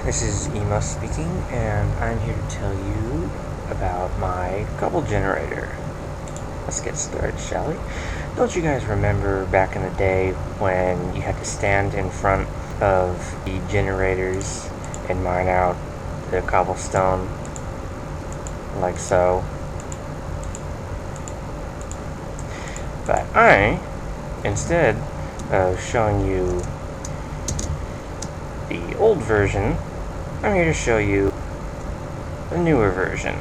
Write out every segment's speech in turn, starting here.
this is Emo speaking, and I'm here to tell you about my cobble generator. Let's get started, shall we? Don't you guys remember back in the day when you had to stand in front of the generators and mine out the cobblestone, like so? But instead of showing you the old version, I'm here to show you the newer version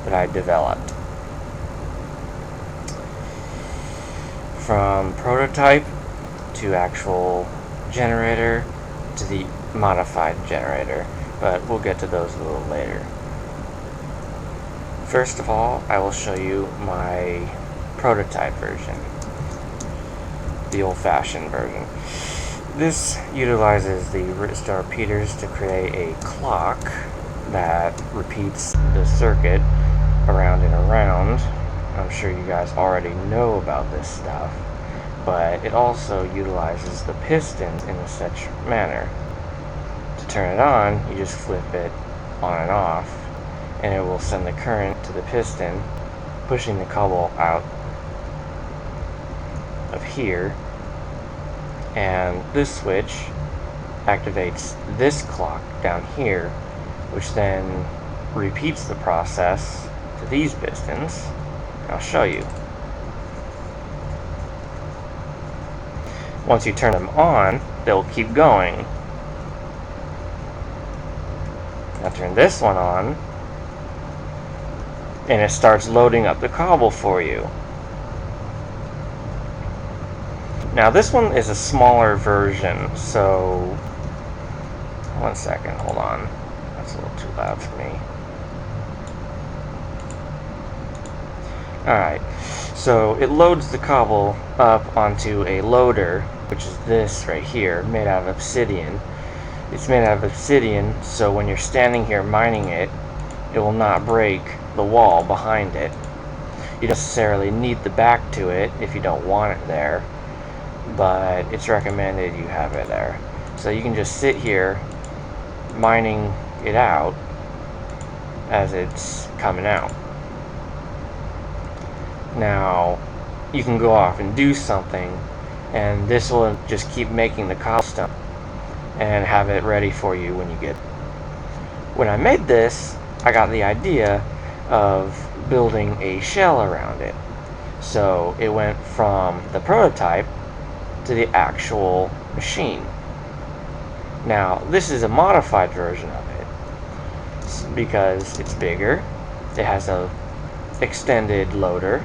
that I developed. From prototype to actual generator to the modified generator, but we'll get to those a little later. First of all, I will show you my prototype version, the old-fashioned version. This utilizes the redstone repeaters to create a clock that repeats the circuit around and around. I'm sure you guys already know about this stuff, but it also utilizes the pistons in such manner. To turn it on, you just flip it on and off, and it will send the current to the piston, pushing the cobble out of here, and this switch activates this clock down here, which then repeats the process to these pistons. I'll show you. Once you turn them on, they'll keep going. Now turn this one on, and it starts loading up the cobble for you. Now this one is a smaller version, so one second, hold on. That's a little too loud for me. Alright, so it loads the cobble up onto a loader, which is this right here, made out of obsidian. It's made out of obsidian, so when you're standing here mining it, it will not break the wall behind it. You don't necessarily need the back to it if you don't want it there, but it's recommended you have it there. So you can just sit here mining it out as it's coming out. Now you can go off and do something, and this will just keep making the cobblestone and have it ready for you when you get it. When I made this, I got the idea of building a shell around it. So it went from the prototype to the actual machine. Now this is a modified version of it because it's bigger. It has a extended loader,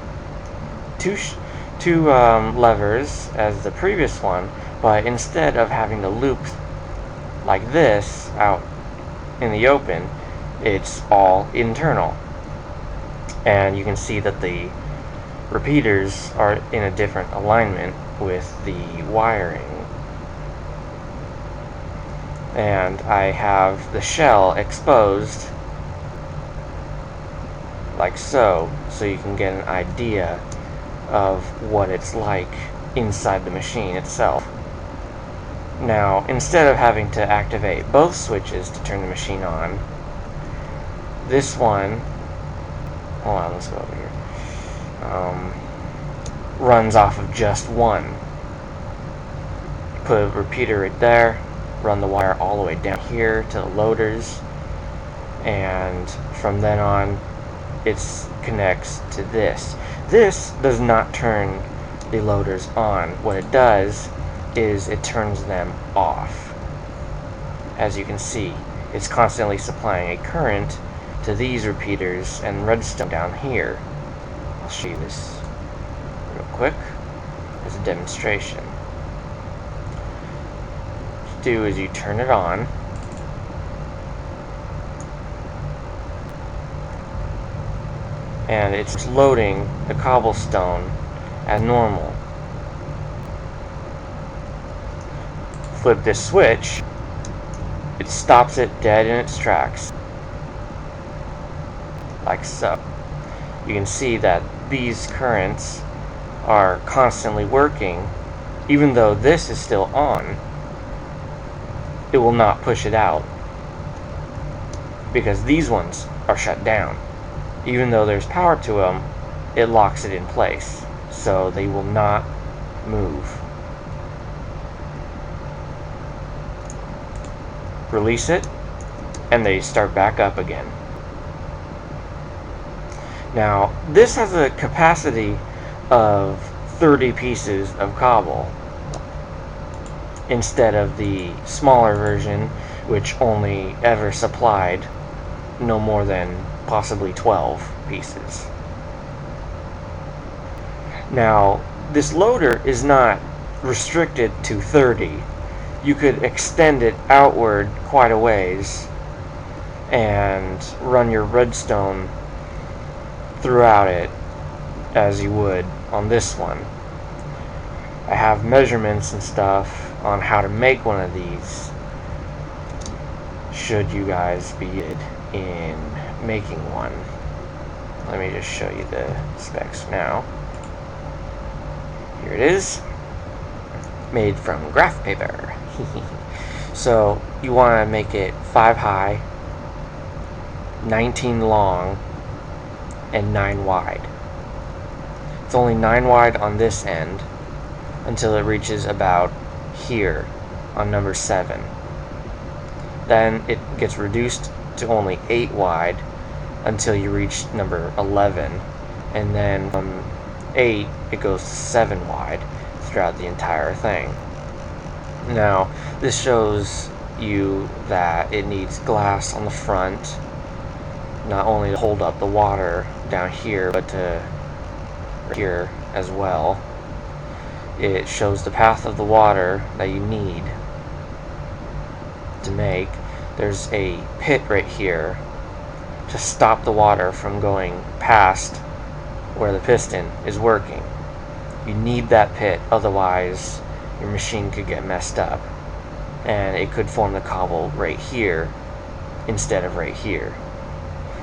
two levers as the previous one, but instead of having to loop like this out in the open, it's all internal. And you can see that the repeaters are in a different alignment with the wiring. And I have the shell exposed like so you can get an idea of what it's like inside the machine itself. Now, instead of having to activate both switches to turn the machine on, this one, hold on, let's go over here, runs off of just one. Put a repeater right there, run the wire all the way down here to the loaders, and from then on it connects to this. This does not turn the loaders on. What it does is it turns them off. As you can see, it's constantly supplying a current to these repeaters and redstone down here. I'll show you this real quick as a demonstration. What you do is you turn it on, and it's loading the cobblestone as normal. Flip this switch, it stops it dead in its tracks, like so. You can see that these currents are constantly working. Even though this is still on, it will not push it out because these ones are shut down. Even though there's power to them, it locks it in place, so they will not move. Release it, and they start back up again. Now, this has a capacity of 30 pieces of cobble instead of the smaller version, which only ever supplied no more than possibly 12 pieces. Now, this loader is not restricted to 30. You could extend it outward quite a ways and run your redstone throughout it as you would on this one. I have measurements and stuff on how to make one of these, should you guys be in making one. Let me just show you the specs now. Here it is, made from graph paper. So you want to make it 5 high, 19 long, and 9 wide. It's only 9 wide on this end until it reaches about here on number 7. Then it gets reduced to only 8 wide until you reach number 11, and then from 8 it goes to 7 wide throughout the entire thing. Now, this shows you that it needs glass on the front, not only to hold up the water down here, but to here as well. It shows the path of the water that you need to make. There's a pit right here to stop the water from going past where the piston is working. You need that pit, otherwise your machine could get messed up and it could form the cobble right here instead of right here,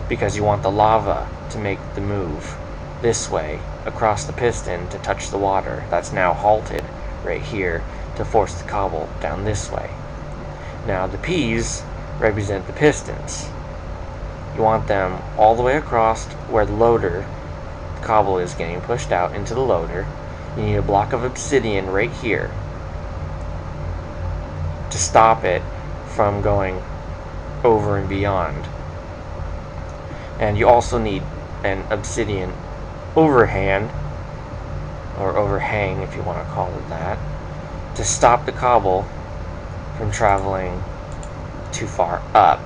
because you want the lava to make the move this way across the piston to touch the water that's now halted right here to force the cobble down this way. Now the P's represent the pistons. You want them all the way across where the loader, the cobble, is getting pushed out into the loader. You need a block of obsidian right here to stop it from going over and beyond. And you also need an obsidian overhand, or overhang if you want to call it that, to stop the cobble from traveling too far up,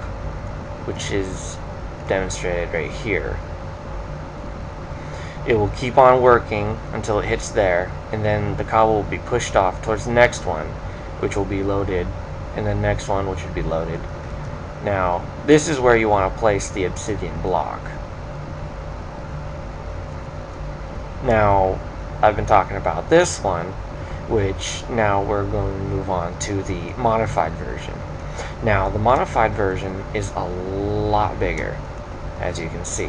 which is demonstrated right here. It will keep on working until it hits there, and then the cobble will be pushed off towards the next one, which will be loaded, and the next one, which would be loaded. Now, this is where you want to place the obsidian block. Now, I've been talking about this one, which now we're going to move on to the modified version. Now, the modified version is a lot bigger, as you can see.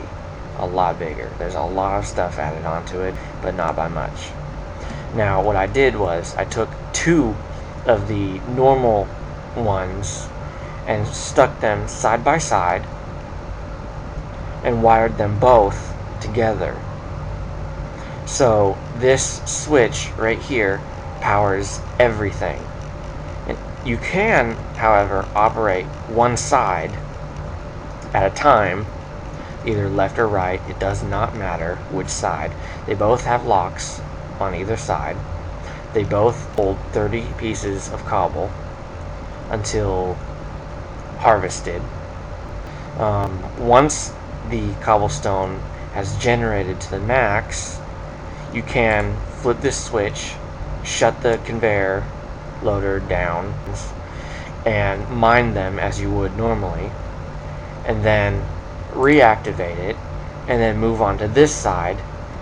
A lot bigger. There's a lot of stuff added onto it, but not by much. Now, what I did was I took 2 of the normal ones and stuck them side by side and wired them both together. So this switch right here powers everything. And you can, however, operate one side at a time, either left or right. It does not matter which side. They both have locks on either side. They both hold 30 pieces of cobble until harvested. Once the cobblestone has generated to the max, you can flip this switch, shut the conveyor loader down, and mine them as you would normally, and then reactivate it, and then move on to this side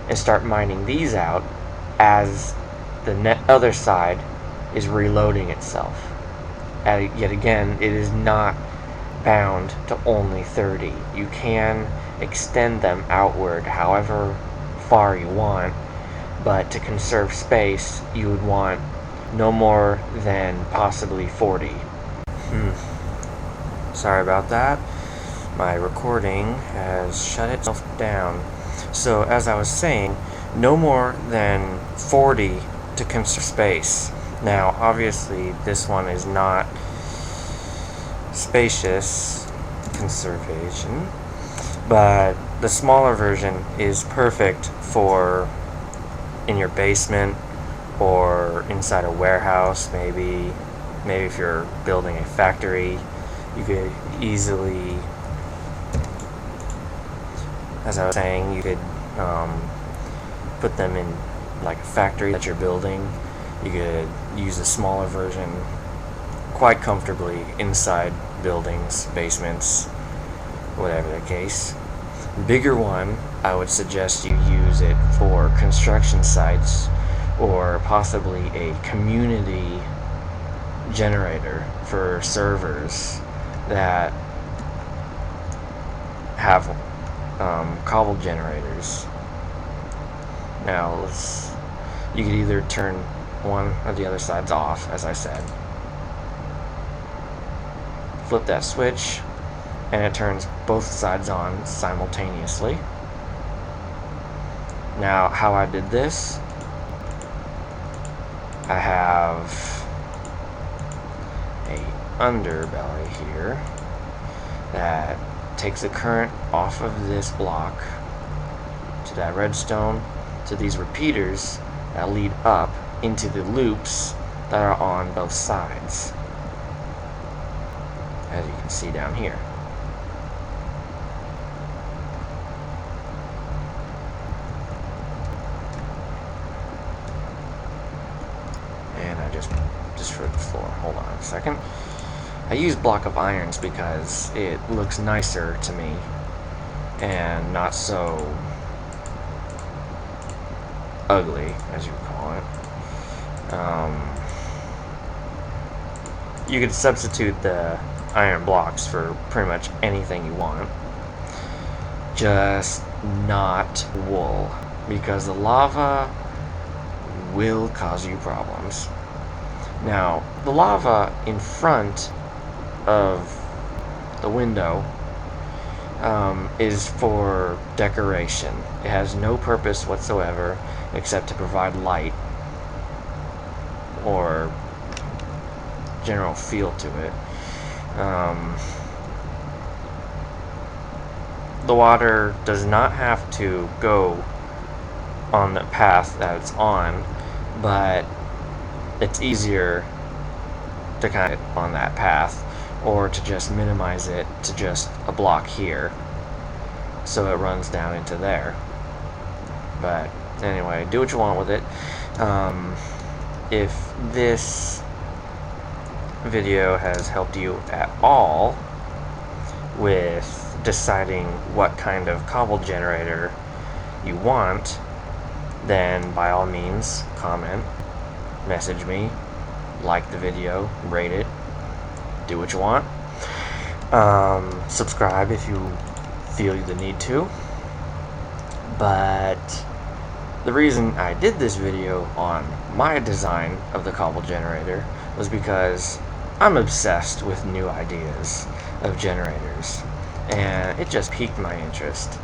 and start mining these out as the other side is reloading itself. And yet again, it is not bound to only 30. You can extend them outward however far you want, but to conserve space, you would want no more than possibly 40. Sorry about that. my recording has shut itself down. So as I was saying, no more than 40 to conserve space. Now obviously this one is not spacious conservation, but the smaller version is perfect for in your basement or inside a warehouse. Maybe if you're building a factory, you could easily, as I was saying, you could put them in like a factory that you're building. You could use a smaller version quite comfortably inside buildings, basements, whatever the case. Bigger one, I would suggest you use it for construction sites or possibly a community generator for servers that have cobble generators. Now you could either turn one or the other sides off, as I said. Flip that switch and it turns both sides on simultaneously. Now how I did this, I have a underbelly here that takes the current off of this block to that redstone to these repeaters that lead up into the loops that are on both sides, as you can see down here. And I just destroyed the floor. Hold on a second. I use block of irons because it looks nicer to me and not so ugly, as you would call it. You could substitute the iron blocks for pretty much anything you want, just not wool, because the lava will cause you problems. Now, the lava in front of the window is for decoration. It has no purpose whatsoever except to provide light or general feel to it. The water does not have to go on the path that it's on, but it's easier to kind of on that path, or to just minimize it to just a block here so it runs down into there. But anyway, do what you want with it. If this video has helped you at all with deciding what kind of cobble generator you want, then by all means comment, message me, like the video, rate it, do what you want. Subscribe if you feel the need to. But the reason I did this video on my design of the cobble generator was because I'm obsessed with new ideas of generators, and it just piqued my interest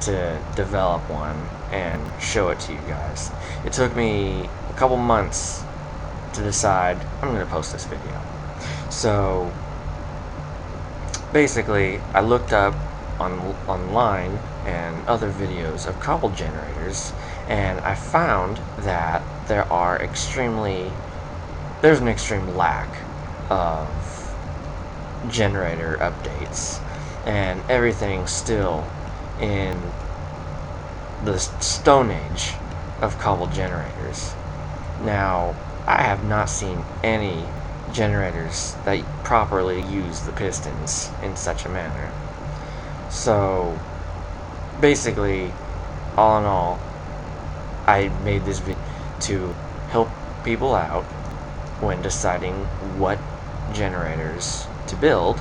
to develop one and show it to you guys. It took me a couple months to decide I'm going to post this video. So basically, I looked up online and other videos of cobble generators, and I found that there's an extreme lack of generator updates, and everything's still in the Stone Age of cobble generators. Now, I have not seen any generators that properly use the pistons in such a manner. So basically, all in all, I made this video to help people out when deciding what generators to build